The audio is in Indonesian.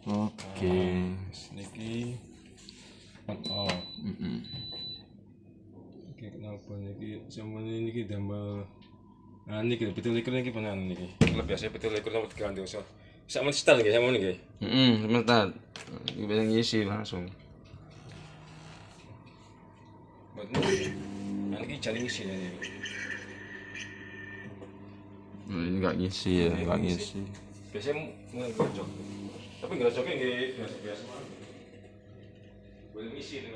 Oke. Niki on off. Mm-mm. Iki kenapa niki sama niki damel niki 17 niki penan niki. Kalau biasa 17 nomor 3 dosa. Sama start nggih sama niki. Sebentar. Kita ngisi langsung. Buat niki. Niki jadi ngisi niki. Ini nggak ngisi ya, nggak ngisi. Biasanya mulai gerojok. Tapi gerojoknya nggih biasa-biasa. Boleh ngisi.